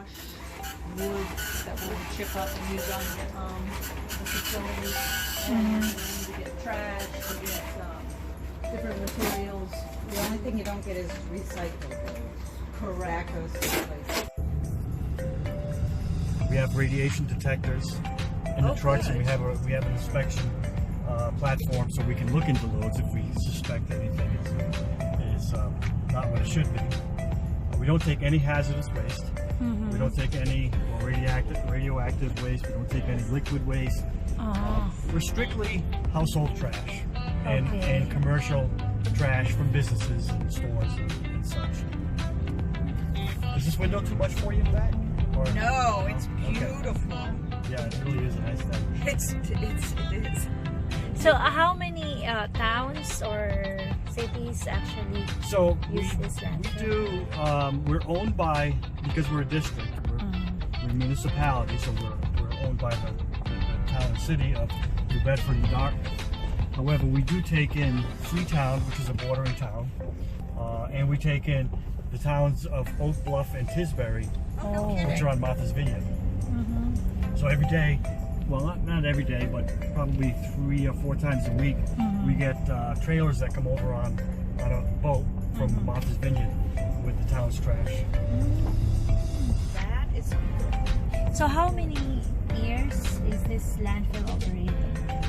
wash wood that we'll chip up and use on the facility. And we get trash, we get different materials. The only thing you don't get is recyclables. Correct. We have radiation detectors in the trucks, and we have an inspection platform so we can look into loads if we suspect anything is not what it should be. We don't take any hazardous waste. We don't take any radioactive waste. We don't take any liquid waste. We're strictly household trash and commercial trash from businesses and stores and such. Is this window too much for you in that? Or? No, it's beautiful. Yeah, it really is a nice thing. It is. So how many towns or cities actually use this landfill? We do, we're owned by, because we're a district, we're a municipality, so we're owned by the town and city of New Bedford and Dartmouth. However, we do take in Freetown, which is a bordering town, and we take in the towns of Oak Bluff and Tisbury, which are on Martha's Vineyard. So every day, well, not every day, but probably 3 or 4 times a week, we get trailers that come over on a boat from Martha's Vineyard with the town's trash. That is. So how many years is this landfill operating?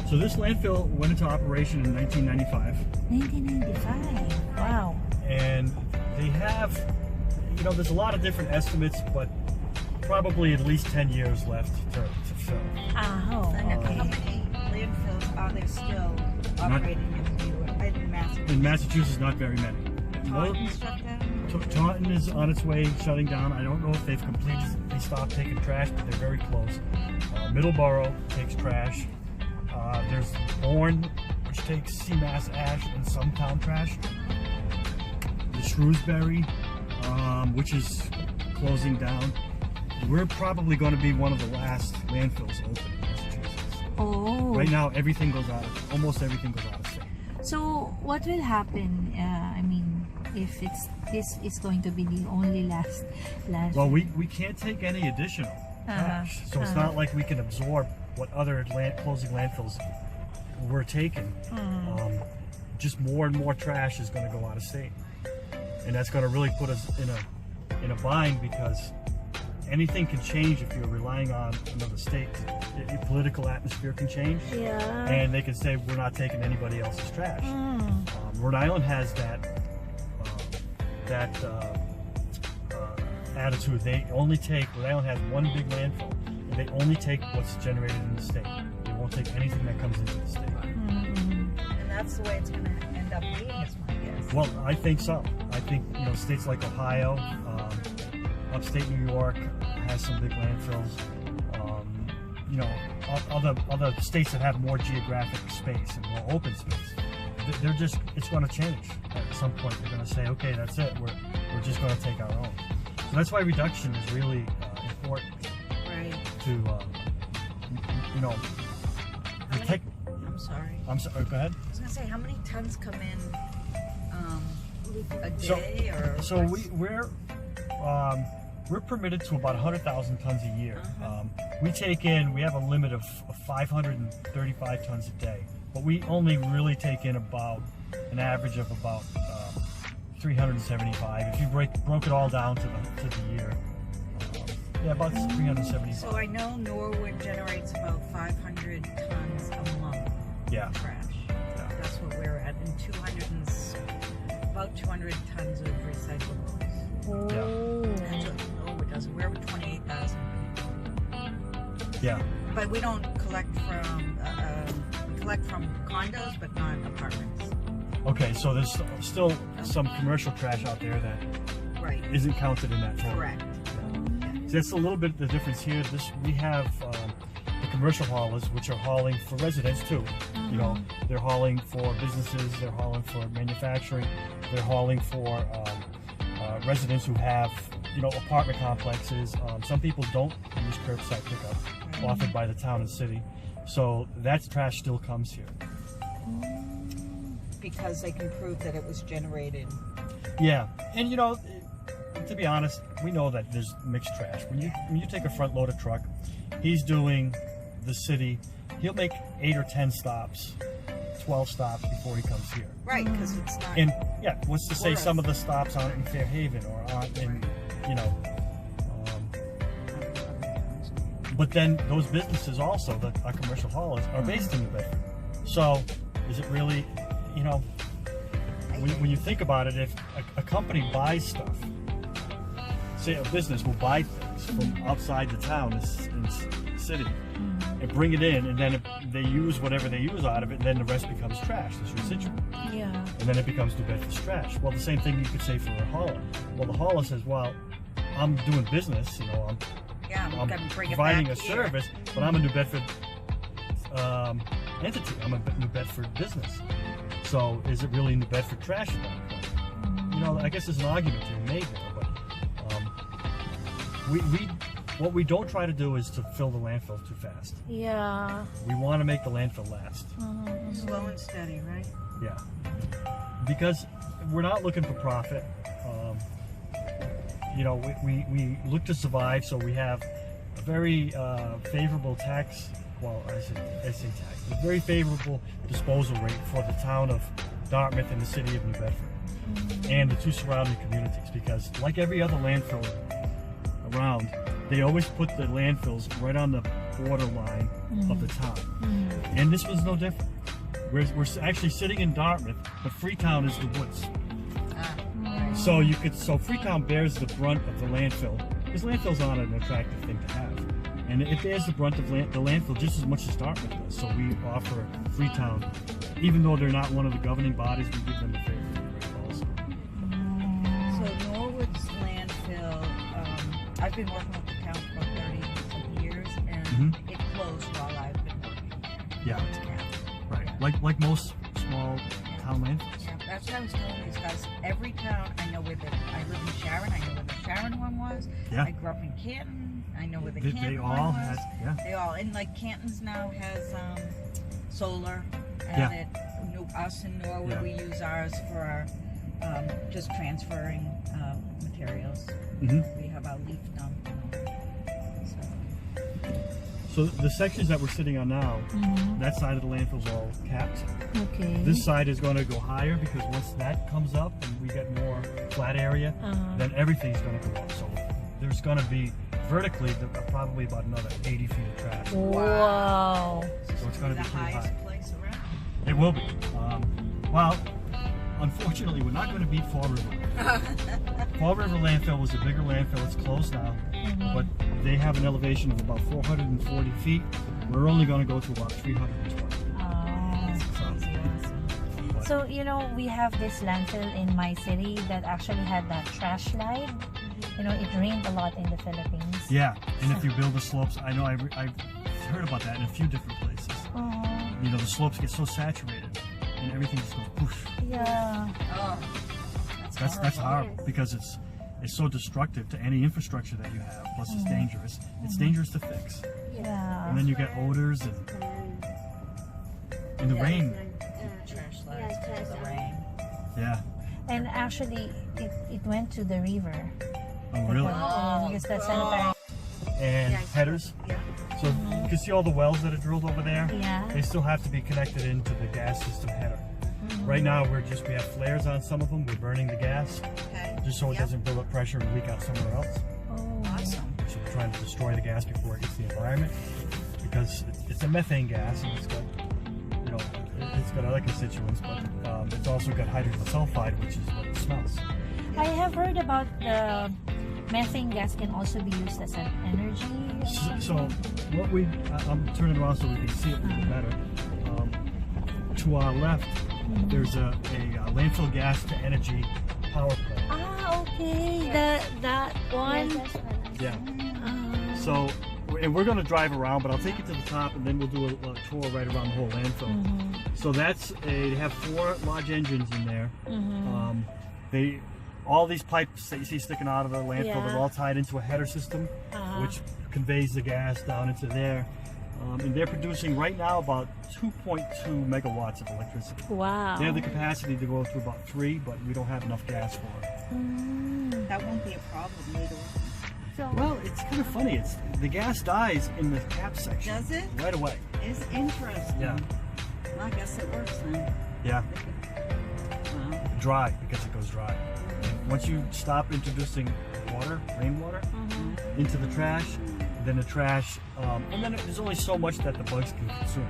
So this landfill went into operation in 1995. 1995. Wow. And they have, there's a lot of different estimates, but probably at least 10 years left to fill. How many landfills are there still operating in Massachusetts? In Massachusetts, not very many. Taunton is on its way shutting down. I don't know if they've completely stopped taking trash, but they're very close. Middleborough takes trash. There's Bourne, which takes CMAS ash and some town trash. The Shrewsbury, which is closing down. We're probably going to be one of the last landfills open in Massachusetts. Oh. Right now, almost everything goes out of state. So what will happen? I mean, if this is going to be the only last landfill? Well, we can't take any additional trash, so it's not like we can absorb what other closing landfills we're taking. Just more and more trash is going to go out of state, and that's going to really put us in a bind, because anything can change if you're relying on another state. Your political atmosphere can change, and they can say we're not taking anybody else's trash. Rhode Island has that attitude. Rhode Island has one big landfill, and they only take what's generated in the state. They won't take anything that comes into the state. And that's the way it's going to end up being, is my guess. Well, I think so. I think states like Ohio, upstate New York has some big landfills. Other states that have more geographic space and more open space, it's going to change. At some point, they're going to say, okay, that's it. We're just going to take our own. So that's why reduction is really important. Right. To I'm sorry. Go ahead. I was going to say, how many tons come in a day? So we're permitted to about 100,000 tons a year. We have a limit of 535 tons a day, but we only really take in about an average of about 375. If you broke it all down to the year, about 375. So I know Norwood generates about 500 tons a month of trash. That's what we're at, and about 200 tons of recyclables. That's what Norwood does. We're over 28,000 people. Yeah. But we don't collect from, we collect from condos, but not apartments. Okay, so there's still some commercial trash out there that isn't counted in that total. Correct. So that's a little bit the difference here. We have the commercial haulers, which are hauling for residents too. They're hauling for businesses, they're hauling for manufacturing, they're hauling for residents who have, apartment complexes. Some people don't use curbside pickup offered by the town and city. So that trash still comes here. Because they can prove that it was generated. Yeah, and to be honest, we know that there's mixed trash. When you take a front loader truck, he's doing the city. He'll make 8 or 10 stops, 12 stops before he comes here. Right, because it's not. And yeah, what's to say some of the stops aren't in Fairhaven or aren't in, you know. But then those businesses also, our commercial haulers, are based in New Bedford. So is it really, you know, when you think about it, if a company buys stuff, say a business will buy things from outside the town, in the city, and bring it in, and then they use whatever they use out of it, and then the rest becomes trash, this residual. Yeah. And then it becomes New Bedford's trash. Well, the same thing you could say for a hauler. Well, the hauler says, well, I'm doing business, you know, I'm providing a service, but I'm a New Bedford entity. I'm a New Bedford business. So is it really New Bedford trash at that point? You know, I guess there's an argument to be made there, but what we don't try to do is to fill the landfill too fast. Yeah. We want to make the landfill last. Slow and steady, right? Yeah. Because we're not looking for profit. You know, we look to survive, so we have a very favorable tax, well, I say tax, a very favorable disposal rate for the town of Dartmouth and the city of New Bedford, and the 2 surrounding communities, because like every other landfill around, they always put the landfills right on the borderline of the town. And this was no different. We're actually sitting in Dartmouth, but Freetown is the woods. So Freetown bears the brunt of the landfill, because landfills aren't an attractive thing to have. And it bears the brunt of the landfill just as much as Dartmouth does. So we offer Freetown, even though they're not one of the governing bodies, we give them a favorable rate also. So Norwood's landfill, I've been working with the town for about 30 years, and it closed while I've been working there. Yeah. It's capped. Right. Like most small town landfills. Yeah, that's what I was telling these guys. Every town, I know where I live in Sharon, I know where the Sharon one was. Yeah. I grew up in Canton, I know where the They Canton all one had, was. yeah. They all, and like Canton's now has solar, and Yeah. us in Norwood, we use ours for our, just transferring materials. We have our leaf dump and all that. So the sections that we're sitting on now, that side of the landfill is all capped. Okay. This side is going to go higher, because once that comes up and we get more flat area, then everything's going to go up. So there's going to be vertically probably about another 80 feet of trash. Wow. So it's going to be the pretty highest high. place around. It will be. Well, unfortunately, we're not going to beat Fall River. Fall River landfill was a bigger landfill. It's closed now, but they have an elevation of about 440 feet. We're only going to go to about 320. So, you know, we have this landfill in my city that actually had that trash slide. You know, it rained a lot in the Philippines. Yeah, and if you build the slopes, I know I've heard about that in a few different places. You know, the slopes get so saturated and everything just goes poof. Yeah. That's hard, because it's so destructive to any infrastructure that you have. Plus, it's dangerous. It's dangerous to fix. Yeah. And then you get odors and in the rain. Trash slides because of the rain. Yeah. And actually, it went to the river. Oh, really? Because that's sanitary. And headers. Yeah. So you can see all the wells that are drilled over there. Yeah. They still have to be connected into the gas system header. Right now, we have flares on some of them. We're burning the gas, just so it doesn't build up pressure and leak out somewhere else. Oh. Awesome. So we're trying to destroy the gas before it hits the environment, because it's a methane gas, and it's got, you know, it's got other constituents, but it's also got hydrogen sulfide, which is what it smells. I have heard about the methane gas can also be used as an energy. So what I'm turning around so we can see it a little better. To our left, there's a landfill gas to energy power plant. Ah, okay. That one. Yeah. So, and we're going to drive around, but I'll take you to the top, and then we'll do a tour right around the whole landfill. So they have 4 large engines in there. All these pipes that you see sticking out of the landfill, they're all tied into a header system, which conveys the gas down into there. And they're producing right now about 2.2 megawatts of electricity. Wow. They have the capacity to go to about 3, but we don't have enough gas for it. that won't be a problem later on. So, Well, it's kind of funny. It's the gas dies in the cap section. Does it? Right away. It's interesting. Yeah. Well, I guess it works then. Yeah. Wow. Dry, because it goes dry. Once you stop introducing water, rainwater, into the trash, then the trash, and then there's only so much that the bugs can consume.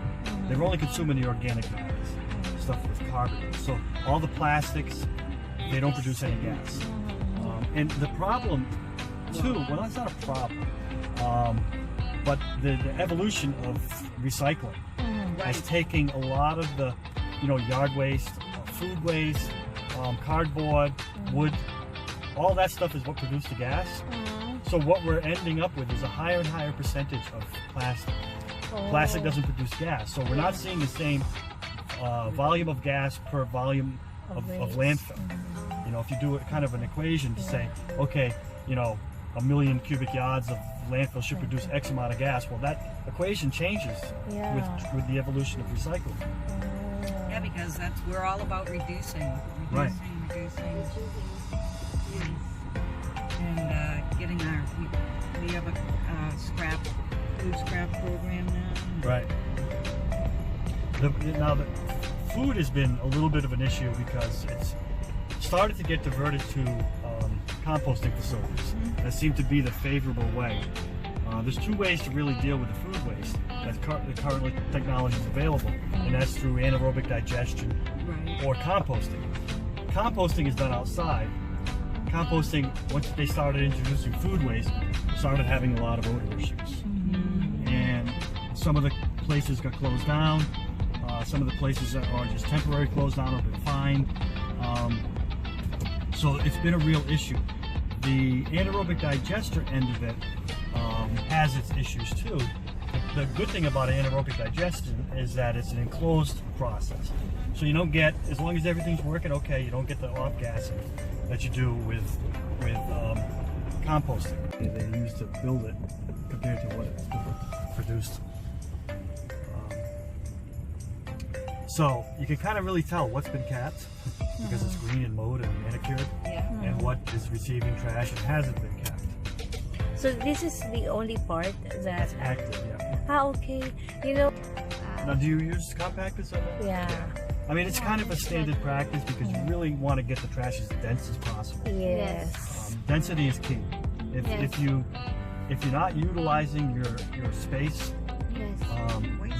They're only consuming the organic matters, stuff with carbon. So all the plastics, they don't produce any gas. And the problem, too, well, that's not a problem, but the evolution of recycling is taking a lot of the, yard waste, food waste, cardboard, wood, all that stuff is what produced the gas. So what we're ending up with is a higher and higher percentage of plastic. Plastic doesn't produce gas, so we're not seeing the same volume of gas per volume of landfill. If you do kind of an equation to say, okay, 1 million cubic yards of landfill should produce X amount of gas, well, that equation changes with the evolution of recycling. Yeah, because we're all about reducing, Right. and getting we have a food scrap program now. Right. Now the food has been a little bit of an issue because it's started to get diverted to composting facilities. That seemed to be the favorable way. There's two ways to really deal with the food waste that's currently technology is available, and that's through anaerobic digestion or composting. Composting is done outside. Composting, once they started introducing food waste, started having a lot of odor issues. And some of the places got closed down. Some of the places that are just temporary closed down have been fined. So it's been a real issue. The anaerobic digester end of it has its issues too. The good thing about anaerobic digestion is that it's an enclosed process. So you don't get, as long as everything's working okay, you don't get the off-gassing that you do with composting. They use to build it compared to what it's produced. So you can kind of really tell what's been capped because it's green and mowed and manicured, and what is receiving trash and hasn't been capped. so this is the only part that's Active, yeah. okay. Now, do you use compactors on that? Yeah. I mean, it's kind of a standard practice because you really want to get the trash as dense as possible. Yes. Density is key. If you're not utilizing your space,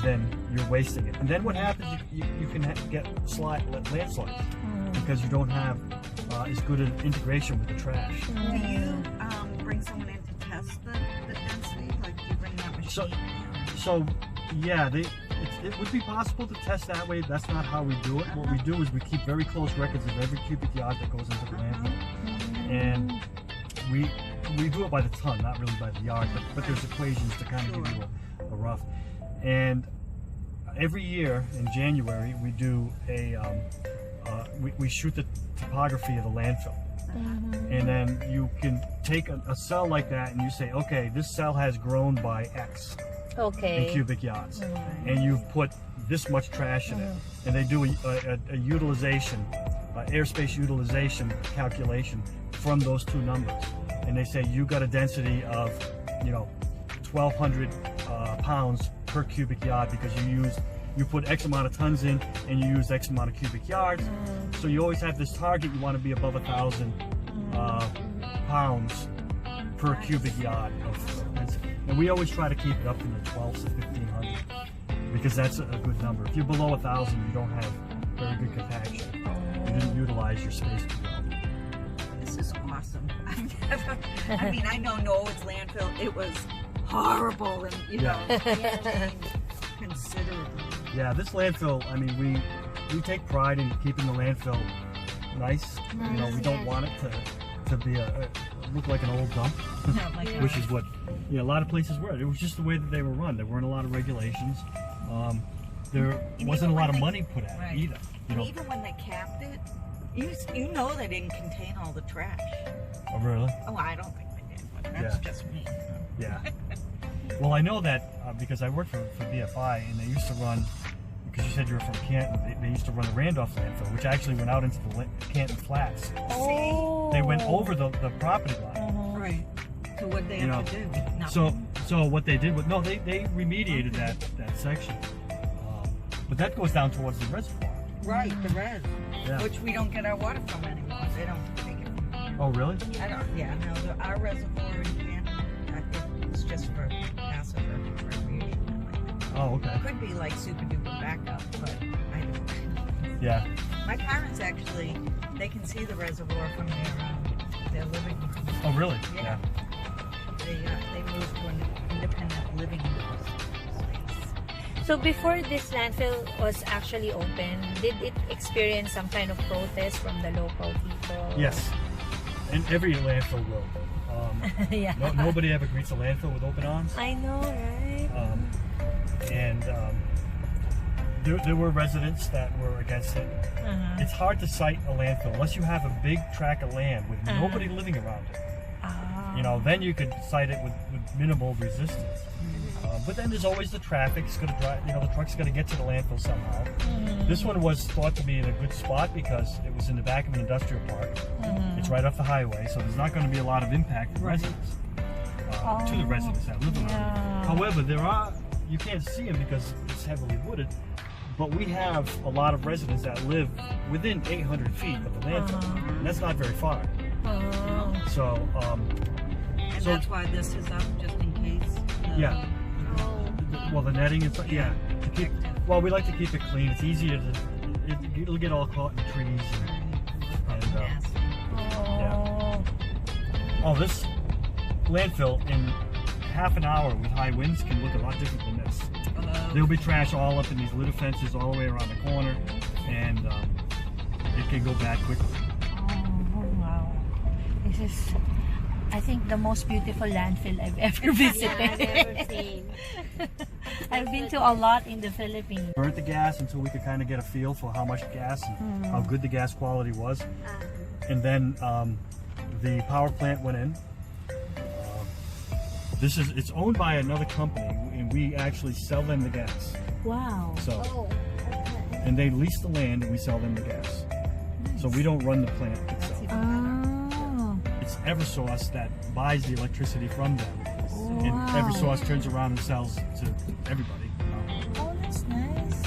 then you're wasting it. And then what happens? You can get landslides because you don't have as good an integration with the trash. Do you bring someone in to test the density? Like, do you bring that machine? So yeah, it would be possible to test that way. That's not how we do it. What we do is we keep very close records of every cubic yard that goes into the landfill, and we do it by the ton, not really by the yard, but there's equations to kind of give you a rough. And every year in January we do we shoot the topography of the landfill. And then you can take a cell like that and you say, okay, this cell has grown by X in cubic yards, and you've put this much trash in it. And they do a utilization, airspace utilization calculation from those two numbers. And they say you got a density of 1,200 pounds per cubic yard because you put X amount of tons in and you use X amount of cubic yards. So you always have this target. You want to be above 1,000 pounds per cubic yard of density. And we always try to keep it up in the 12 to 1,500 because that's a good number. If you're below 1,000, you don't have very good compaction. You didn't utilize your space too well. This is awesome. I mean, I know Norwood's landfill, it was horrible and, considerably. Yeah, this landfill, I mean, we take pride in keeping the landfill nice. We don't want it to be look like an old dump, which is what a lot of places were. It was just the way that they were run. There weren't a lot of regulations. There wasn't a lot of money put at it either. And even when they capped it, you know they didn't contain all the trash. Oh, really? Oh, I don't think they did, but that's just me. Yeah. Well, I know that because I worked for BFI, and they used to run, because you said you were from Canton, they used to run the Randolph landfill, which actually went out into the Canton Flats. Oh. They went over the property line. Right. So what they have to do? So what they did was they remediated that section, but that goes down towards the reservoir. Right, the res, Yeah. which we don't get our water from anymore. They don't take it. Oh really? I don't. Yeah, no. Our reservoir in Canton, it's just for passive recreation. Oh okay. It could be like super duper backup, but I don't. Yeah. My parents actually, they can see the reservoir from their living room. Oh really? Yeah. They moved to an independent living space. So before this landfill was actually open, did it experience some kind of protest from the local people? Yes. And every landfill will. Yeah. Nobody ever greets a landfill with open arms. I know, right? There were residents that were against it. It's hard to site a landfill unless you have a big tract of land with nobody living around it. Then you could site it with minimal resistance. But then there's always the traffic. It's going to drive. The truck's going to get to the landfill somehow. This one was thought to be in a good spot because it was in the back of an industrial park. It's right off the highway, so there's not going to be a lot of impact to residents, to the residents that live around it. However, you can't see them because it's heavily wooded. But we have a lot of residents that live within 800 feet of the landfill, and that's not very far. So, and that's why this is up, just in case. Well, the netting is we like to keep it clean. It's easier to. It'll get all caught in the trees. This landfill in half an hour with high winds can look a lot different than this. There'll be trash all up in these little fences all the way around the corner, and it can go bad quickly. Oh wow! This is, I think, the most beautiful landfill I've ever visited. I've ever seen. I've been to a lot in the Philippines. Burnt the gas until we could kind of get a feel for how much gas and how good the gas quality was, and then the power plant went in. It's owned by another company, and we actually sell them the gas. Wow. So, and they lease the land, and we sell them the gas. So we don't run the plant itself. Oh. It's Eversource that buys the electricity from them, and Wow. Eversource turns around and sells to everybody. Oh, that's nice.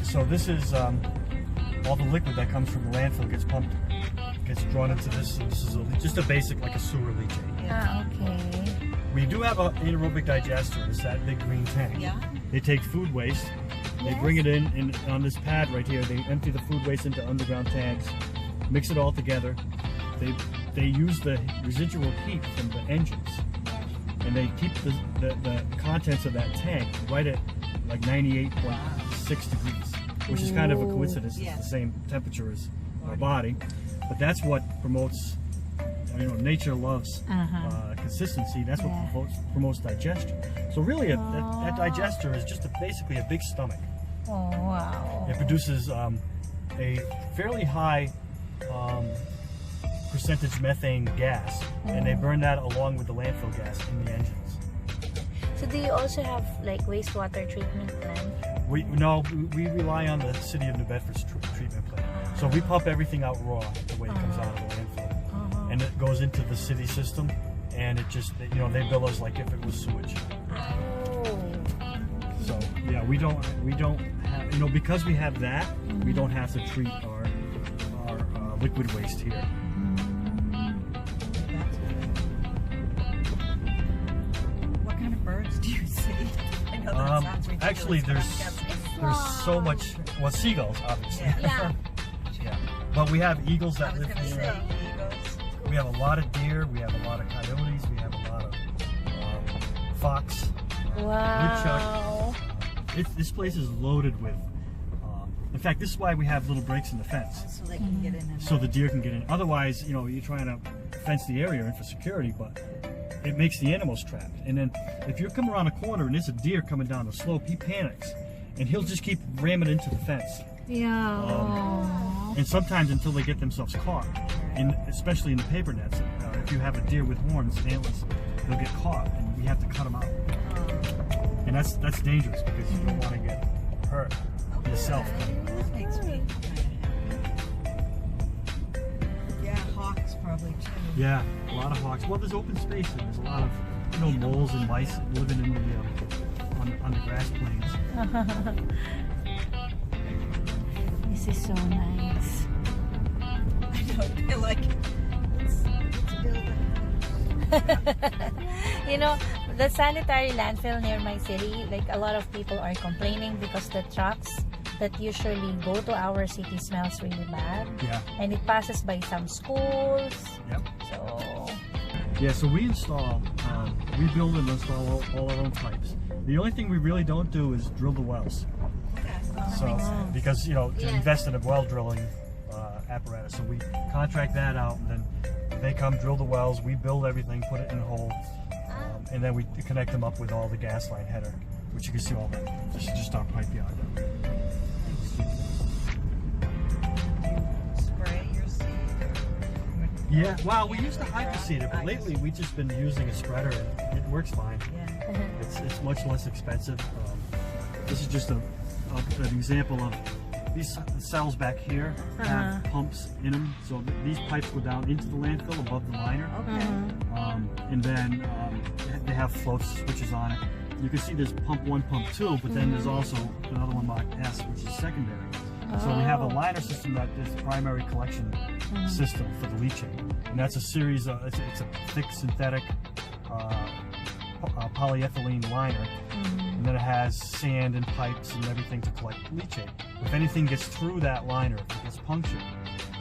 So this is all the liquid that comes from the landfill gets pumped, gets drawn into this. This is just a basic, like a sewer leachate. Okay. We do have an anaerobic digester. It's that big green tank. Yeah. They take food waste, they bring it in on this pad right here. They empty the food waste into underground tanks, mix it all together. They use the residual heat from the engines, and they keep the contents of that tank right at like 98.6 degrees, which is kind of a coincidence. It's the same temperature as our body, but that's what promotes. Nature loves consistency. That's what promotes digestion. So really, that digester is just basically a big stomach. Oh wow. It produces a fairly high percentage methane gas, and they burn that along with the landfill gas in the engines. So do you also have like wastewater treatment plant? We rely on the city of New Bedford's treatment plant. So we pump everything out raw the way it comes out of the landfill. And it goes into the city system, and it just, they bill us like if it was sewage. Oh. So yeah, we don't have, because we have that, we don't have to treat our liquid waste here. What kind of birds do you see? I know that sounds ridiculous. Actually, there's so much. Well, seagulls, obviously. Yeah. Yeah. But we have eagles that live here. Eagles. We have a lot of deer. We have a lot of coyotes. We have a lot of fox. Wow. Woodchuck. This place is loaded with. In fact, this is why we have little breaks in the fence, So they can get in and so the deer can get in. Otherwise, you're trying to fence the area in for security, but it makes the animals trapped. And then if you come around a corner and there's a deer coming down the slope, he panics, and he'll just keep ramming into the fence. Yeah. And sometimes until they get themselves caught, especially in the paper nets. If you have a deer with horns and antlers, they'll get caught, and we have to cut them out. And that's dangerous because you don't want to get hurt yourself. That makes me kind of happy. Yeah, hawks probably too. Yeah, a lot of hawks. Well, there's open space and there's a lot of moles and mice living in the on the grass plains. This is so nice. I know, I feel like let's build a house. You know, the sanitary landfill near my city, like a lot of people are complaining because the trucks that usually go to our city smells really bad. Yeah. And it passes by some schools. Yep. So Yeah, so we install, we build and install all our own pipes. The only thing we really don't do is drill the wells. So, because, to invest in a well drilling apparatus. So we contract that out, and then they come drill the wells, we build everything, put it in a hole, and then we connect them up with all the gas line header, which you can see all that. This is just our pipe yard. Spray your seed? Yeah, well, we used to hydroseed it, but lately we've just been using a spreader, and it works fine. Yeah. It's much less expensive. This is just an example of these cells back here have pumps in them. So these pipes go down into the landfill above the liner. Okay. And then they have float switches on it. You can see there's pump 1, pump 2, but then there's also another one marked S, which is secondary. So we have a liner system that is the primary collection system for the leachate. And that's a series of, it's a thick synthetic polyethylene liner. And then it has sand and pipes and everything to collect leachate. If anything gets through that liner, if it gets punctured,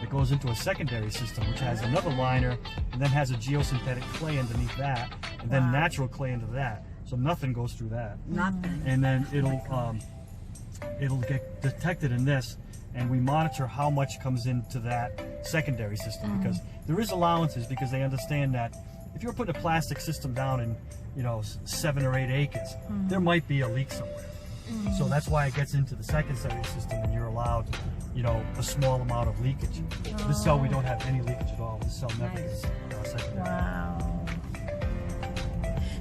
it goes into a secondary system, which has another liner, and then has a geosynthetic clay underneath that, and then natural clay into that. So nothing goes through that. Nothing. And then it'll get detected in this, and we monitor how much comes into that secondary system, because there is allowances, because they understand that if you're putting a plastic system down in 7 or 8 acres, there might be a leak somewhere. So that's why it gets into the secondary system, and you're allowed a small amount of leakage. This cell, we don't have any leakage at all. This cell never gets secondary. wow.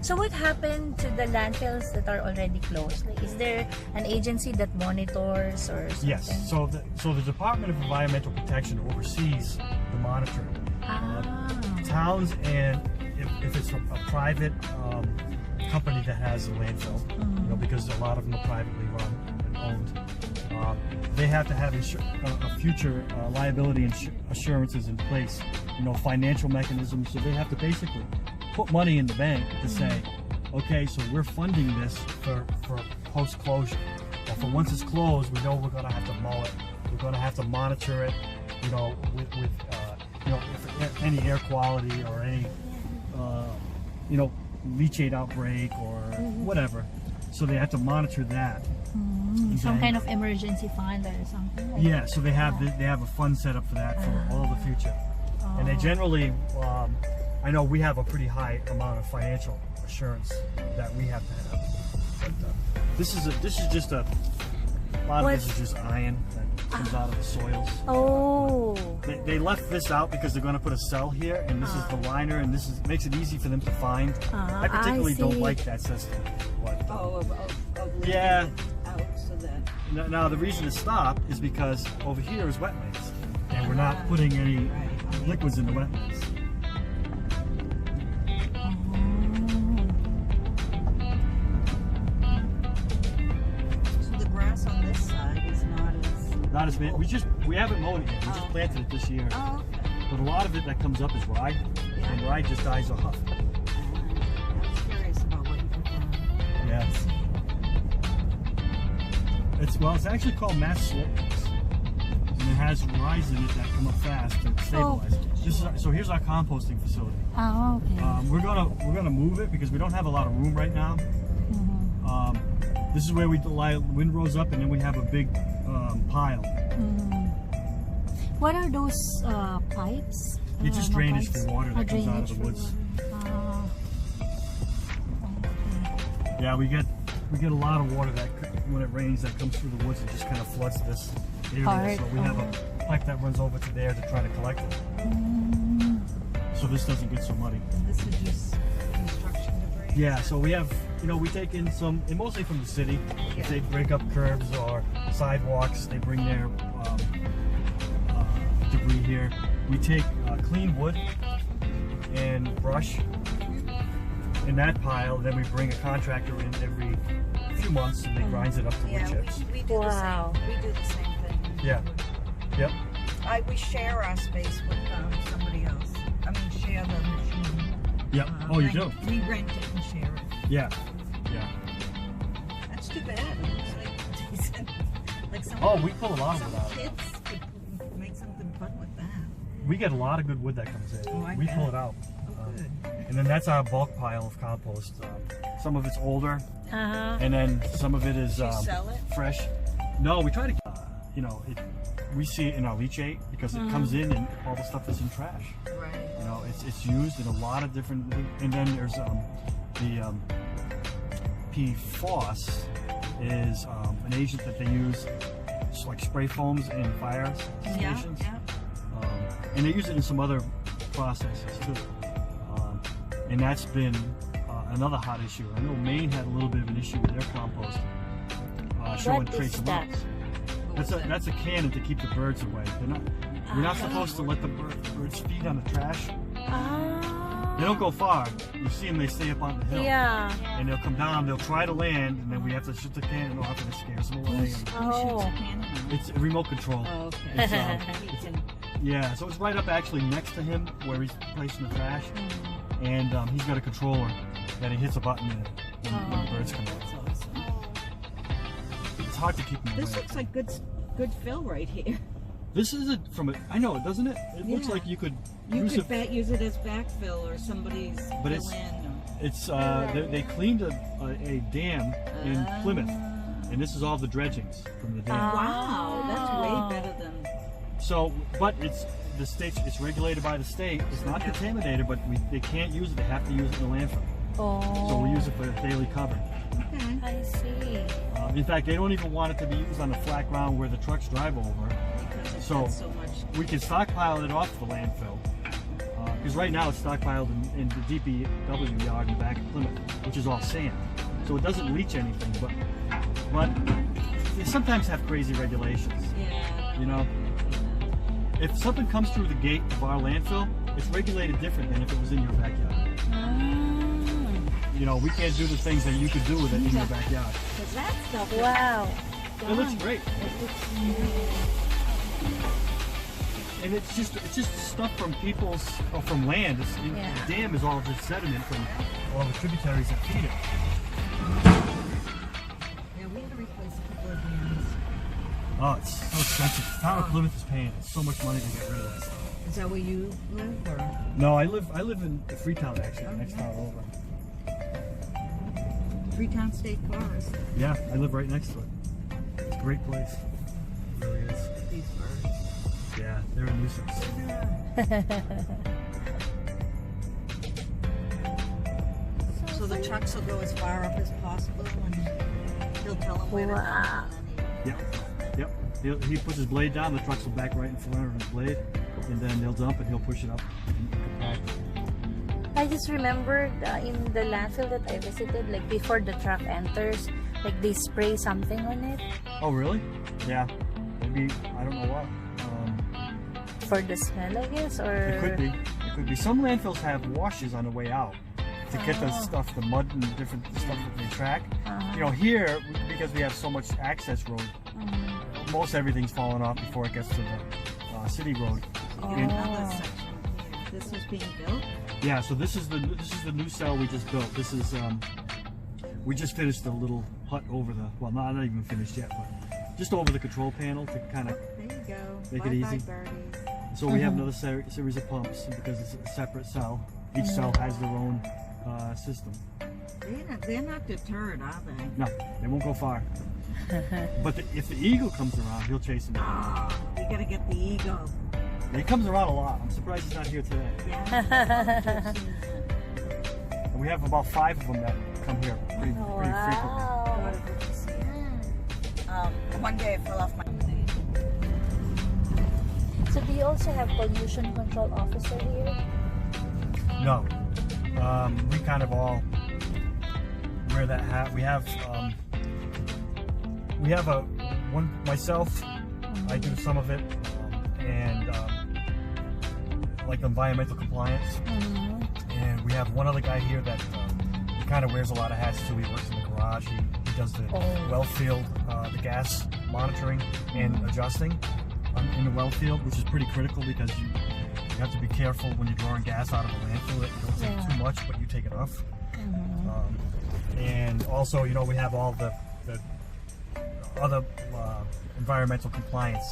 So what happened to the landfills that are already closed? Like, is there an agency that monitors or something? Yes. So the Department of Environmental Protection oversees the monitoring. Towns, and if it's a private company that has a landfill, because a lot of them are privately run and owned, they have to have a future liability assurances in place, financial mechanisms. So they have to basically put money in the bank to say, okay, so we're funding this for post-closure. But for once it's closed, we know we're going to have to mow it. We're going to have to monitor it, with if any air quality or any, leachate outbreak or whatever. So they have to monitor that. Some kind of emergency fund or something? Like yeah, so they have a fund set up for that for all the future. And they generally, I know we have a pretty high amount of financial assurance that we have to have. But this is just a lot of this is just iron that comes out of the soils. Oh. They left this out because they're going to put a cell here, and this is the liner, and this makes it easy for them to find. I particularly don't like that system. But, of yeah. out so that. Now the reason to stop is because over here is wetlands, and we're not putting any liquids in the wetlands. So the grass on this side is Not as bad. We haven't mowed it yet. We just planted it this year. Oh, okay. But a lot of it that comes up is rye, and rye just dies off. I was curious about what you put down. Yeah. It's actually called mass slope mix. And it has rye in it that come up fast and stabilize. So here's our composting facility. Oh, okay. We're gonna move it because we don't have a lot of room right now. This is where windrows up, and then we have a big pile. What are those pipes? It's just drainage for water that comes out of the woods. Okay. Yeah, we get a lot of water that when it rains that comes through the woods and just kind of floods this area. So we have a pipe that runs over to there to try to collect it. So this doesn't get so muddy. And this is just construction debris? Yeah, so we have you know, we take in some, and mostly from the city. If they break up curbs or sidewalks, they bring their debris here. We take clean wood and brush in that pile, then we bring a contractor in every few months and they grinds it up to wood chips. We do the same. We do the same thing. Yeah. Yep. We share our space with somebody else. I mean, share the machine. Yep. Oh, you do? We rent it and share it. Yeah. Yeah. That's too bad. It looks like some. Oh, we pull a lot of wood out. Some kids could make something fun with that. We get a lot of good wood that comes in. Oh, I we bet. pull it out. Oh, good. And then that's our bulk pile of compost. Some of it's older, and then some of it is Do you sell it? fresh. No, we try to, you know, we see it in our leachate because it comes in and all the stuff is in trash. Right. You know, it's used in a lot of different, and then there's the PFOS is an agent that they use, it's like spray foams in fire stations. Yeah. And they use it in some other processes too. And that's been another hot issue. I know Maine had a little bit of an issue with their compost showing trace amounts. That's a cannon to keep the birds away. We're not supposed to let the birds feed on the trash. They don't go far. You see them, they stay up on the hill. Yeah. And they'll come down, they'll try to land, and then we have to shoot the cannon off and it scares them away. Oh. It's remote control. Oh, okay. Yeah, so it's right up actually next to him where he's placing the trash. And he's got a controller that he hits a button when the birds come out. It's hard to keep them away. This looks like good fill right here. This is I know it, doesn't it? It looks like you could use it use it as backfill or somebody's but fill in. it's they cleaned a dam in Plymouth, and this is all the dredgings from the dam. Wow, that's way better than. So, but it's regulated by the state. It's not contaminated, but they can't use it. They have to use it in the landfill. Oh. So we use it for daily cover. Okay. I see. In fact, they don't even want it to be used on the flat ground where the trucks drive over. Because So, so much. We can stockpile it off the landfill. Because right now it's stockpiled in the DPW yard in the back of Plymouth, which is all sand. So it doesn't leach anything, but they sometimes have crazy regulations. Yeah. You know? If something comes through the gate of our landfill, it's regulated different than if it was in your backyard. You know, we can't do the things that you could do with it in your backyard. Because that stuff. Wow. It looks great. And it's just stuff from from land. The dam is all just sediment from all the tributaries that feed it. Yeah, we had to replace a couple of dams. Oh, it's so expensive. The town of Plymouth is paying so much money to get rid of that stuff. Is that where you live, or? No, I live in Freetown actually, the next town over. Freetown State Forest. Yeah, I live right next to it. It's a great place. It really is. These birds. Yeah, they're a nuisance. So the trucks will go as far up as possible, and he'll tell them where to Wow. go. Yep. He puts his blade down, the trucks will back right in front of his blade, and then they'll dump and he'll push it up and compact it. I just remembered in the landfill that I visited, like before the truck enters, like they spray something on it. Oh, really? Yeah. Maybe, I don't know what. For the smell, I guess, or... It could be. It could be. Some landfills have washes on the way out to get the stuff, the mud and different stuff that they track. You know, here, because we have so much access road, most everything's falling off before it gets to the city road. Another section here. This is being built? Yeah, so this is the new cell we just built. This is we just finished the little hut over the, well, not even finished yet, but just over the control panel to kind of There you go. make it easy. Birdies. So we have another series of pumps because it's a separate cell. Each cell has their own system. They're not deterred, are they? No, they won't go far. But if the eagle comes around, he'll chase him. Oh, you gotta get the eagle. He comes around a lot. I'm surprised he's not here today. Yeah. And we have about 5 of them that come here pretty frequently. One day I fell off my... So do you also have pollution control officer here? No. We kind of all wear that hat. We have myself. I do some of it, and like environmental compliance. And we have one other guy here that he kind of wears a lot of hats too. He works in the garage. He does the well field, the gas monitoring and adjusting in the well field, which is pretty critical because you have to be careful when you're drawing gas out of a landfill that you don't take too much, but you take enough. And also, you know, we have all the other environmental compliance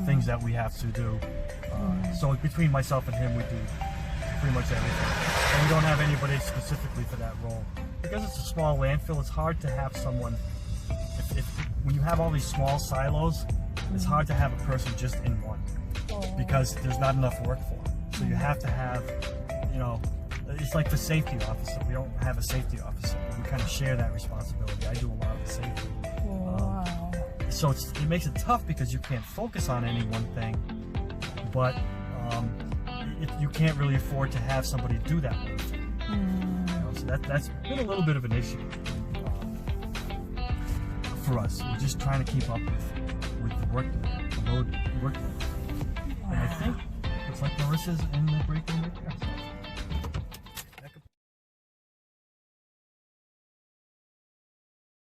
things that we have to do. So between myself and him, we do pretty much everything. And we don't have anybody specifically for that role. Because it's a small landfill, it's hard to have someone, when you have all these small silos, it's hard to have a person just in one. Because there's not enough work for them. So you have to have, you know, it's like the safety officer. We don't have a safety officer. We kind of share that responsibility. I do a lot of the safety. So it makes it tough because you can't focus on any one thing, but you can't really afford to have somebody do that one thing. You know, so that's been a little bit of an issue for us. We're just trying to keep up with the workload. And I think looks like Marissa's in the break room right there.